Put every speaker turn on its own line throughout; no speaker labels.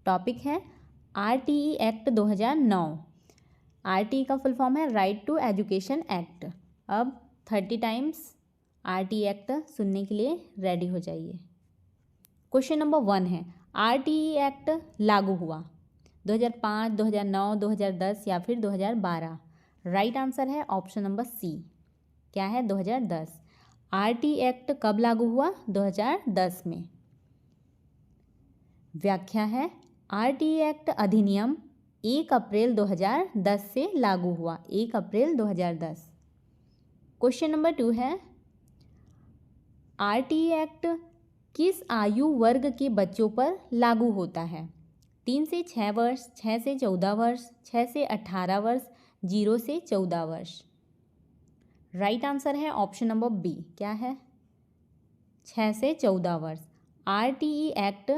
Topic है RTE act 2009। RTE का full form है राइट टू एजुकेशन एक्ट। अब 30 टाइम्स आरटीई एक्ट सुनने के लिए रेडी हो जाइए। क्वेश्चन नंबर 1 है, आरटीई एक्ट लागू हुआ 2005, 2009, 2010 या फिर 2012? राइट आंसर है ऑप्शन नंबर सी। क्या है? 2010। आरटीई एक्ट कब लागू हुआ? 2010 में। व्याख्या है, आरटीई एक्ट अधिनियम 1 अप्रैल 2010 से लागू हुआ, 1 अप्रैल 2010। क्वेश्चन नंबर 2 है, आरटीई एक्ट किस आयु वर्ग के बच्चों पर लागू होता है? 3 से 6 वर्ष, 6 से 14 वर्ष, 6 से 18 वर्ष, 0 से 14 वर्ष? राइट आंसर है ऑप्शन नंबर बी। क्या है? 6 से 14 वर्ष। आरटीई एक्ट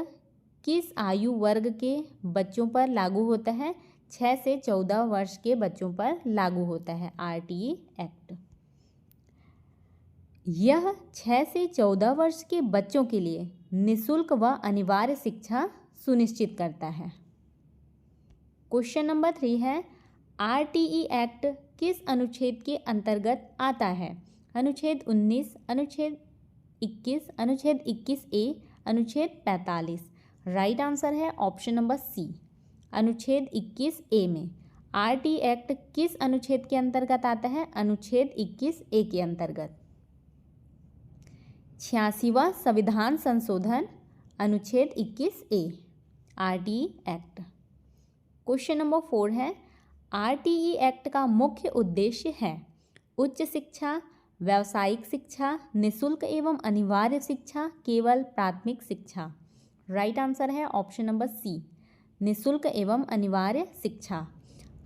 किस आयु वर्ग के बच्चों पर लागू होता है? 6 से 14 वर्ष के बच्चों पर लागू होता है आरटीई एक्ट। यह 6 से 14 वर्ष के बच्चों के लिए निःशुल्क व अनिवार्य शिक्षा सुनिश्चित करता है। क्वेश्चन नंबर 3 है, आरटीई एक्ट किस अनुच्छेद के अंतर्गत आता है? अनुच्छेद 19, अनुच्छेद 21, अनुच्छेद 21A, अनुच्छेद 45? राइट आंसर है ऑप्शन नंबर सी, अनुच्छेद 21A में। आरटीई एक्ट किस अनुच्छेद के अंतर्गत आता है? अनुच्छेद 21A के अंतर्गत। 86वां संविधान संशोधन अनुच्छेद 21A RTE act. Question number 4 है, आरटीई एक्ट का मुख्य उद्देश्य है उच्च शिक्षा, व्यावसायिक शिक्षा, निःशुल्क एवं अनिवार्य शिक्षा, केवल प्राथमिक शिक्षा? राइट आंसर है ऑप्शन नंबर सी, निःशुल्क एवं अनिवार्य शिक्षा।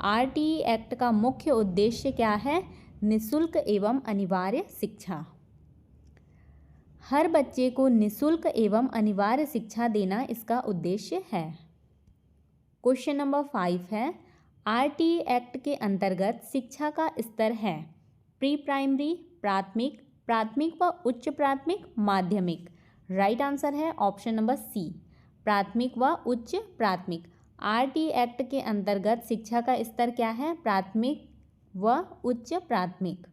आरटीई एक्ट का मुख्य उद्देश्य क्या है? निःशुल्क एवं अनिवार्य शिक्षा। हर बच्चे को निःशुल्क एवं अनिवार्य शिक्षा देना इसका उद्देश्य है। क्वेश्चन नंबर 5 है, आरटीई एक्ट के अंतर्गत शिक्षा का स्तर है प्री प्राइमरी, प्राथमिक, प्राथमिक व उच्च प्राथमिक, माध्यमिक? राइट आंसर है ऑप्शन नंबर सी, प्राथमिक व उच्च प्राथमिक। आरटीई एक्ट के अंतर्गत शिक्षा का स्तर क्या है? प्राथमिक व उच्च प्राथमिक।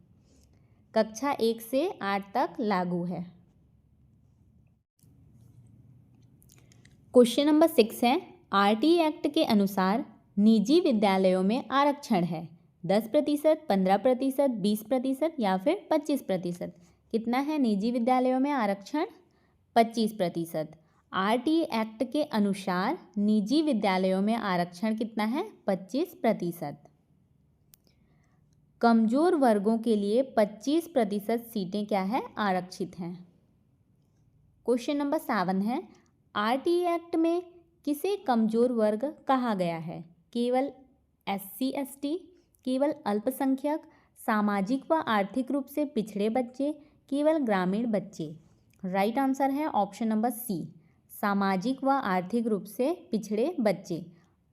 कक्षा 1 से 8 तक लागू है। क्वेश्चन नंबर 6 है, आरटीई एक्ट के अनुसार निजी विद्यालयों में आरक्षण है 10%, 15%, 20% या फिर 25%? कितना है निजी विद्यालयों में आरक्षण? 25%। आरटीई एक्ट के अनुसार निजी विद्यालयों में आरक्षण कितना है? 25%। कमजोर वर्गों के लिए 25% सीटें क्या है? आरक्षित हैं। क्वेश्चन नंबर 7 है, आरटीई एक्ट में किसे कमजोर वर्ग कहा गया है? केवल SC ST, केवल अल्पसंख्यक, सामाजिक व आर्थिक रूप से पिछड़े बच्चे, केवल ग्रामीण बच्चे? राइट आंसर है ऑप्शन नंबर सी, सामाजिक व आर्थिक रूप से पिछड़े बच्चे।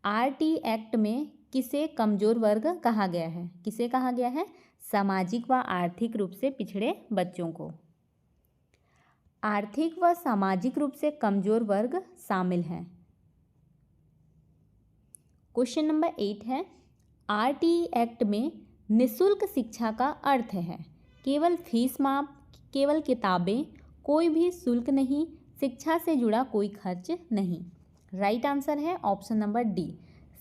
आरटीई एक्ट में किसे कमजोर वर्ग कहा गया है? किसे कहा गया है? सामाजिक व आर्थिक रूप से पिछड़े बच्चों को। आर्थिक व सामाजिक रूप से कमजोर वर्ग शामिल हैं। क्वेश्चन नंबर 8 है, आरटीई एक्ट में निःशुल्क शिक्षा का अर्थ है केवल फीस माफ, केवल किताबें, कोई भी शुल्क नहीं, शिक्षा से जुड़ा कोई खर्च नहीं? राइट आंसर है ऑप्शन नंबर डी,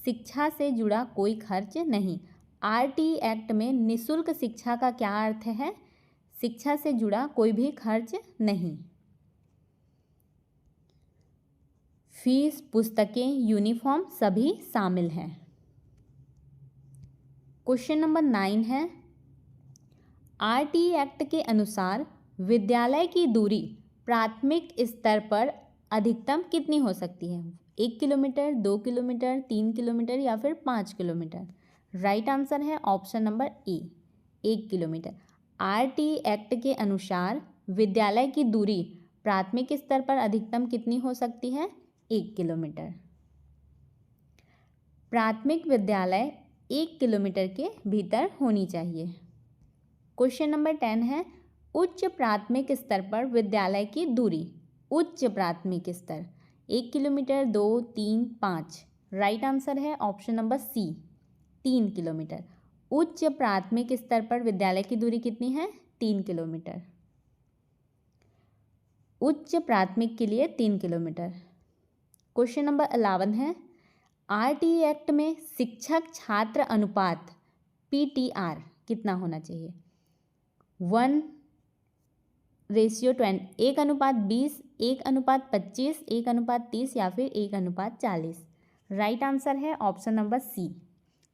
शिक्षा से जुड़ा कोई खर्च नहीं। आरटीई एक्ट में निःशुल्क शिक्षा का क्या अर्थ है? शिक्षा से जुड़ा कोई भी खर्च नहीं। फीस, पुस्तकें, यूनिफॉर्म सभी शामिल हैं। क्वेश्चन नंबर 9 है, आरटीई एक्ट के अनुसार विद्यालय की दूरी प्राथमिक स्तर पर अधिकतम कितनी हो सकती है? 1 किलोमीटर, 2 किलोमीटर, 3 किलोमीटर या फिर 5 किलोमीटर? राइट आंसर है option number A, 1 kilometre. RTE act के अनुसार विद्यालय की दूरी प्राथमिक स्तर पर अधिकतम कितनी हो सकती है? 1 किलोमीटर। प्राथमिक विद्यालय 1 किलोमीटर के भीतर होनी चाहिए। क्वेश्चन नंबर 10 है, उच्च प्राथमिक स्तर पर विद्यालय की दूरी, उच्च प्राथमिक स्तर 1 किलोमीटर, 2, 3, 5। राइट आंसर है ऑप्शन नंबर सी 3 किलोमीटर। उच्च प्राथमिक स्तर पर विद्यालय की दूरी कितनी है? 3 किलोमीटर। उच्च प्राथमिक के लिए 3 किलोमीटर। क्वेश्चन नंबर 11 है, आरटीई एक्ट में शिक्षक छात्र अनुपात पीटीआर कितना होना चाहिए? 1:20, 1:20, 1:25, 1:30 या फिर 1:40? राइट आंसर है option number C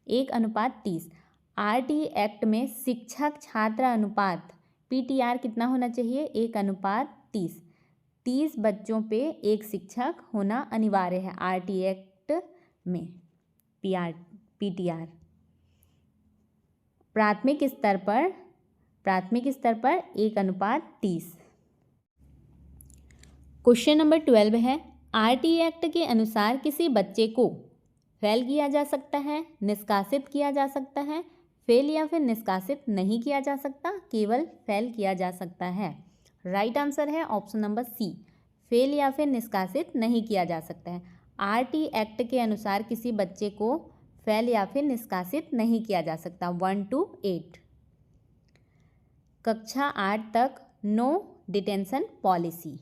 1:30। RTE act में शिक्षक छात्र अनुपात पीटीआर कितना होना चाहिए? 1:30। 30 बच्चों पे एक शिक्षक होना अनिवार्य है आरटीई एक्ट में। पीटीआर प्राथमिक स्तर पर 1:30। क्वेश्चन नंबर 12 है, आरटीई एक्ट के अनुसार किसी बच्चे को फेल किया जा सकता है, निष्कासित किया जा सकता है, फेल या फिर निष्कासित नहीं किया जा सकता, केवल फेल किया जा सकता है। राइट आंसर है ऑप्शन नंबर सी फेल या फिर निष्कासित नहीं किया जा सकता है। आरटीई एक्ट के अनुसार किसी बच्चे को फेल या फिर निष्कासित नहीं किया जा सकता। 1 to 8। कक्षा 8 तक no detention policy.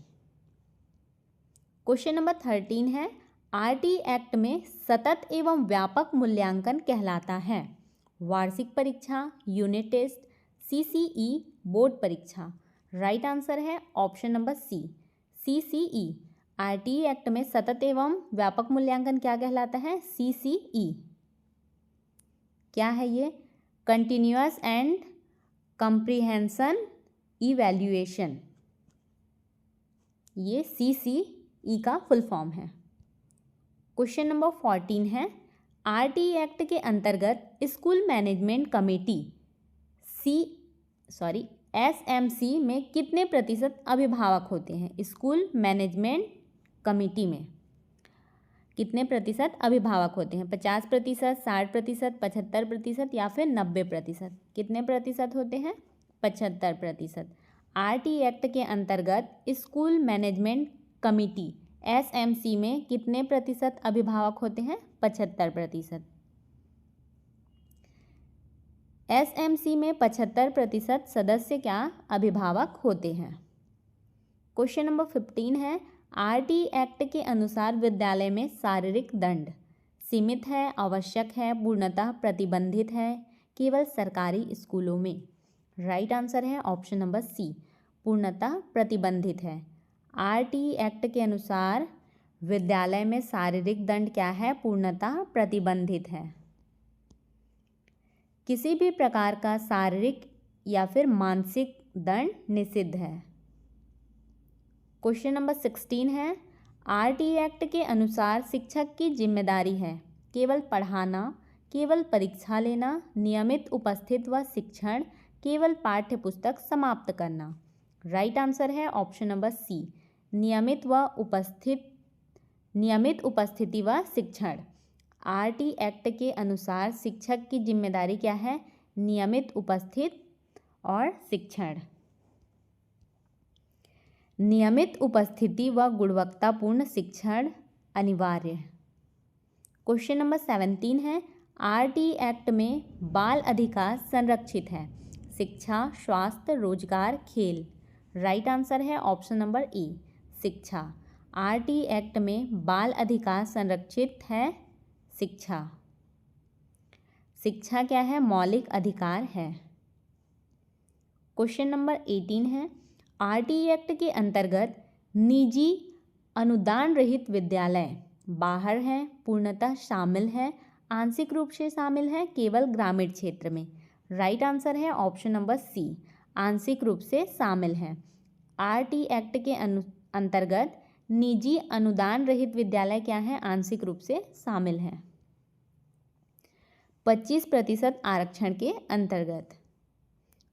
Question number 13 है, आरटीई एक्ट में सतत एवं व्यापक मूल्यांकन कहलाता है? वार्षिक परीक्षा, यूनिट टेस्ट, सीसीई, बोर्ड परीक्षा? राइट आंसर है option number C CCE. RTE act में सतत एवं व्यापक मूल्यांकन क्या कहलाता है? सीसीई। क्या है ये? Continuous and comprehension evaluation. ये सीसीई का फुल फॉर्म है। क्वेश्चन नंबर 14 है, आरटीई एक्ट के अंतर्गत स्कूल मैनेजमेंट कमेटी एसएमसी में कितने प्रतिशत अभिभावक होते हैं? स्कूल मैनेजमेंट कमेटी में कितने प्रतिशत अभिभावक होते हैं? 50%, 60%, 75% या फिर 90%? कितने प्रतिशत होते हैं? 75%। आरटीई एक्ट के अंतर्गत स्कूल मैनेजमेंट कमेटी एसएमसी में कितने प्रतिशत अभिभावक होते हैं? 75%। एसएमसी में 75% सदस्य क्या अभिभावक होते हैं। क्वेश्चन नंबर 15 है, आरटीई एक्ट के अनुसार विद्यालय में शारीरिक दंड सीमित है, आवश्यक है, पूर्णतः प्रतिबंधित है, केवल सरकारी स्कूलों में? राइट आंसर है ऑप्शन नंबर सी पूर्णतः प्रतिबंधित है। आरटीई एक्ट के अनुसार विद्यालय में शारीरिक दंड क्या है? पूर्णतः प्रतिबंधित है। किसी भी प्रकार का शारीरिक या फिर मानसिक दंड निषिद्ध है। क्वेश्चन नंबर 16 है, आरटीई एक्ट के अनुसार शिक्षक की जिम्मेदारी है केवल पढ़ाना, केवल परीक्षा लेना, नियमित उपस्थित व शिक्षण, केवल पाठ्य पुस्तक समाप्त करना? राइट आंसर है ऑप्शन नंबर सी नियमित उपस्थिति व शिक्षण। आरटीई एक्ट के अनुसार शिक्षक की जिम्मेदारी क्या है? नियमित उपस्थित और शिक्षण। नियमित उपस्थिति व गुणवत्तापूर्ण शिक्षण अनिवार्य। क्वेश्चन नंबर 17 है, आरटीई एक्ट में बाल अधिकार संरक्षित है? शिक्षा, स्वास्थ्य, रोजगार, खेल? राइट आंसर है ऑप्शन नंबर ए शिक्षा। आरटीई एक्ट में बाल अधिकार संरक्षित है शिक्षा। शिक्षा क्या है? मौलिक अधिकार है। क्वेश्चन नंबर 18 है, आरटीई एक्ट के अंतर्गत निजी अनुदान रहित विद्यालय बाहर है, पूर्णतः शामिल है, आंशिक रूप से शामिल है, केवल ग्रामीण क्षेत्र में? राइट आंसर है ऑप्शन नंबर सी आंशिक रूप से शामिल है। आरटीई एक्ट के अंतर्गत निजी अनुदान रहित विद्यालय क्या है? आंशिक रूप से शामिल है। 25% आरक्षण के अंतर्गत।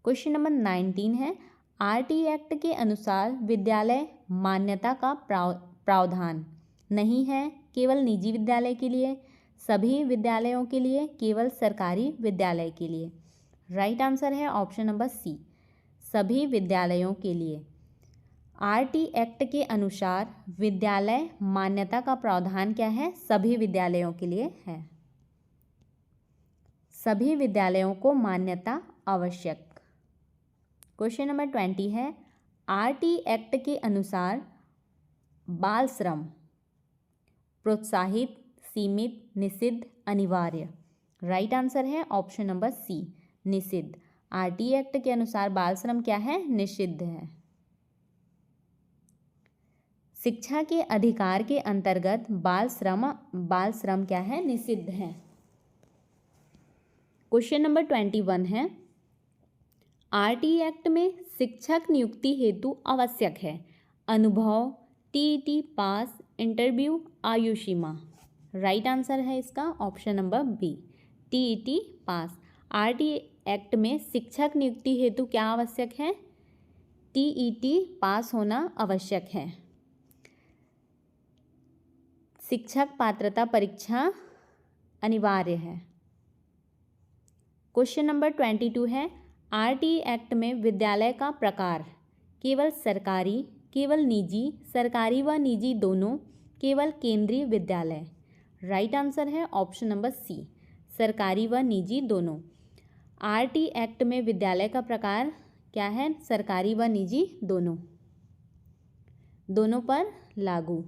क्वेश्चन नंबर 19 है, आरटीई एक्ट के अनुसार विद्यालय मान्यता का प्रावधान नहीं है, केवल निजी विद्यालय के लिए, सभी विद्यालयों के लिए, केवल सरकारी विद्यालय के लिए? राइट आंसर है ऑप्शन नंबर सी सभी विद्यालयों के लिए। आरटी एक्ट के अनुसार विद्यालय मान्यता का प्रावधान क्या है? सभी विद्यालयों के लिए है। सभी विद्यालयों को मान्यता आवश्यक। क्वेश्चन नंबर 20 है, आरटी एक्ट के अनुसार बाल श्रम प्रोत्साहित, सीमित, निषिद्ध, अनिवार्य? राइट आंसर है ऑप्शन नंबर सी, निषिद्ध। आरटी एक्ट के अनुसार बाल श्रम क्या है? निषिद्ध है। शिक्षा के अधिकार के अंतर्गत बाल श्रम क्या है? निषिद्ध है। क्वेश्चन नंबर 21 है, आरटी एक्ट में शिक्षक नियुक्ति हेतु आवश्यक है अनुभव, टीईटी पास, इंटरव्यू, आयु सीमा? राइट आंसर है इसका option number B, TET pass. RT act में शिक्षक नियुक्ति हेतु क्या आवश्यक है? टीईटी पास होना आवश्यक है। शिक्षक पात्रता परीक्षा अनिवार्य है। क्वेश्चन नंबर 22 है, आरटी एक्ट में विद्यालय का प्रकार केवल सरकारी, केवल निजी, सरकारी व निजी दोनों, केवल केंद्रीय विद्यालय? राइट आंसर है ऑप्शन नंबर सी, सरकारी व निजी दोनों। आरटी एक्ट में विद्यालय का प्रकार क्या है? सरकारी व निजी दोनों, दोनों पर लागू।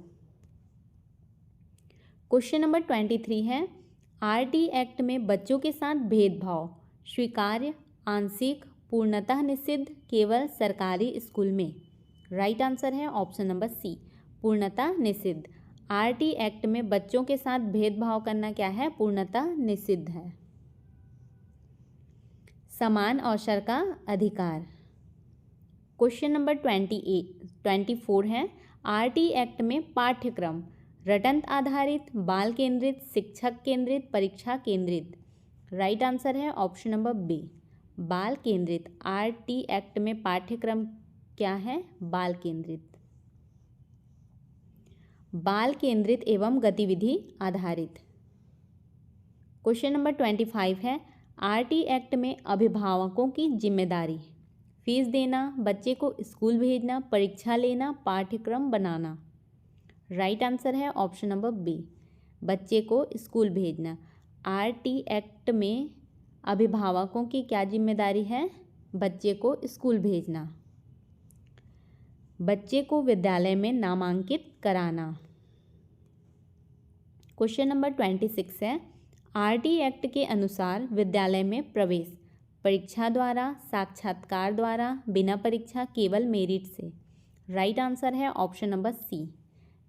क्वेश्चन नंबर 23 है, आरटी एक्ट में बच्चों के साथ भेदभाव स्वीकार्य, आंशिक, पूर्णतः निषिद्ध, केवल सरकारी स्कूल में? राइट आंसर है ऑप्शन नंबर सी, पूर्णतः निषिद्ध। आरटी एक्ट में बच्चों के साथ भेदभाव करना क्या है? पूर्णतः निषिद्ध है। समान अवसर का अधिकार। क्वेश्चन नंबर 24 है, आरटी एक्ट में पाठ्यक्रम रटंत आधारित, बाल केंद्रित, शिक्षक केंद्रित, परीक्षा केंद्रित? राइट आंसर है ऑप्शन नंबर बी, बाल केंद्रित। आरटी एक्ट में पाठ्यक्रम क्या है? बाल केंद्रित। बाल केंद्रित एवं गतिविधि आधारित। क्वेश्चन नंबर 25 है, आरटी एक्ट में अभिभावकों की जिम्मेदारी फीस देना, बच्चे को स्कूल भेजना, परीक्षा लेना, पाठ्यक्रम बनाना? राइट आंसर है ऑप्शन नंबर बी, बच्चे को स्कूल भेजना। आरटी एक्ट में अभिभावकों की क्या जिम्मेदारी है? बच्चे को स्कूल भेजना, बच्चे को विद्यालय में नामांकित कराना। क्वेश्चन नंबर 26 है, आरटी एक्ट के अनुसार विद्यालय में प्रवेश परीक्षा द्वारा, साक्षात्कार द्वारा, बिना परीक्षा, केवल मेरिट से? राइट आंसर है ऑप्शन नंबर सी,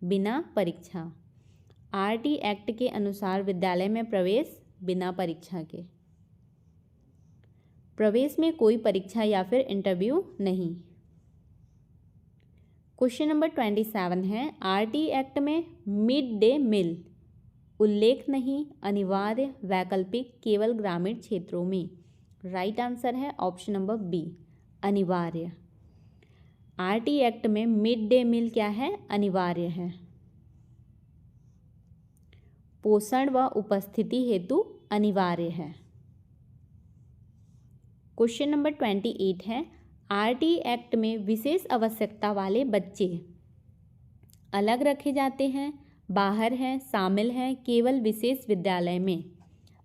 बिना परीक्षा। आरटी एक्ट के अनुसार विद्यालय में प्रवेश बिना परीक्षा के। प्रवेश में कोई परीक्षा या फिर इंटरव्यू नहीं। क्वेश्चन नंबर 27 है, आरटी एक्ट में मिड डे मील उल्लेख नहीं, अनिवार्य, वैकल्पिक, केवल ग्रामीण क्षेत्रों में? राइट आंसर है ऑप्शन नंबर बी, अनिवार्य। आरटी एक्ट में मिड डे मील क्या है? अनिवार्य है। पोषण व उपस्थिति हेतु अनिवार्य है। क्वेश्चन नंबर 28 है, आरटी एक्ट में विशेष आवश्यकता वाले बच्चे अलग रखे जाते हैं, बाहर हैं, शामिल हैं, केवल विशेष विद्यालय में?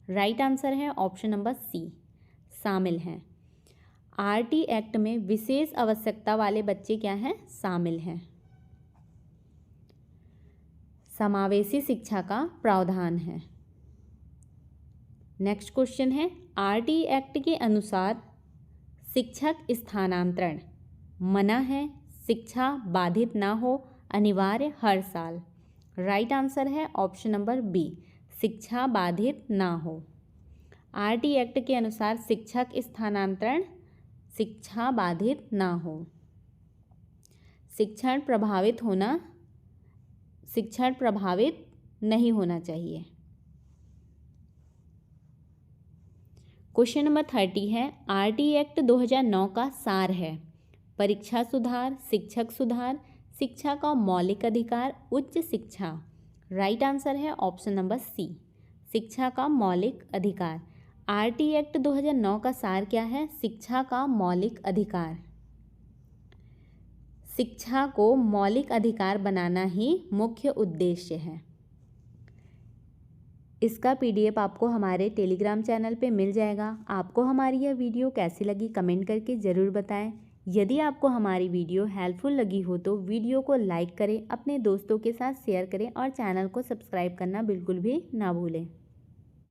राइट आंसर है ऑप्शन नंबर सी, शामिल हैं। आरटी एक्ट में विशेष आवश्यकता वाले बच्चे क्या हैं? शामिल हैं। समावेशी शिक्षा का प्रावधान है। नेक्स्ट क्वेश्चन है, आरटी एक्ट के अनुसार शिक्षक स्थानांतरण मना है, शिक्षा बाधित ना हो, अनिवार्य, हर साल? राइट आंसर है ऑप्शन नंबर बी, शिक्षा बाधित ना हो। आरटी एक्ट के अनुसार शिक्षक स्थानांतरण शिक्षा बाधित ना हो। शिक्षण प्रभावित नहीं होना चाहिए। क्वेश्चन नंबर 30 है, आरटी एक्ट 2009 का सार है परीक्षा सुधार, शिक्षक सुधार, शिक्षा का मौलिक अधिकार, उच्च शिक्षा? राइट आंसर है ऑप्शन नंबर सी, शिक्षा का मौलिक अधिकार। आरटी एक्ट 2009 का सार क्या है? शिक्षा का मौलिक अधिकार। शिक्षा को मौलिक अधिकार बनाना ही मुख्य उद्देश्य है। इसका PDF आपको हमारे टेलीग्राम चैनल पे मिल जाएगा। आपको हमारी यह वीडियो कैसी लगी कमेंट करके ज़रूर बताएं। यदि आपको हमारी वीडियो हेल्पफुल लगी हो तो वीडियो को लाइक करें, अपने दोस्तों के साथ शेयर करें और चैनल को सब्सक्राइब करना बिल्कुल भी ना भूलें।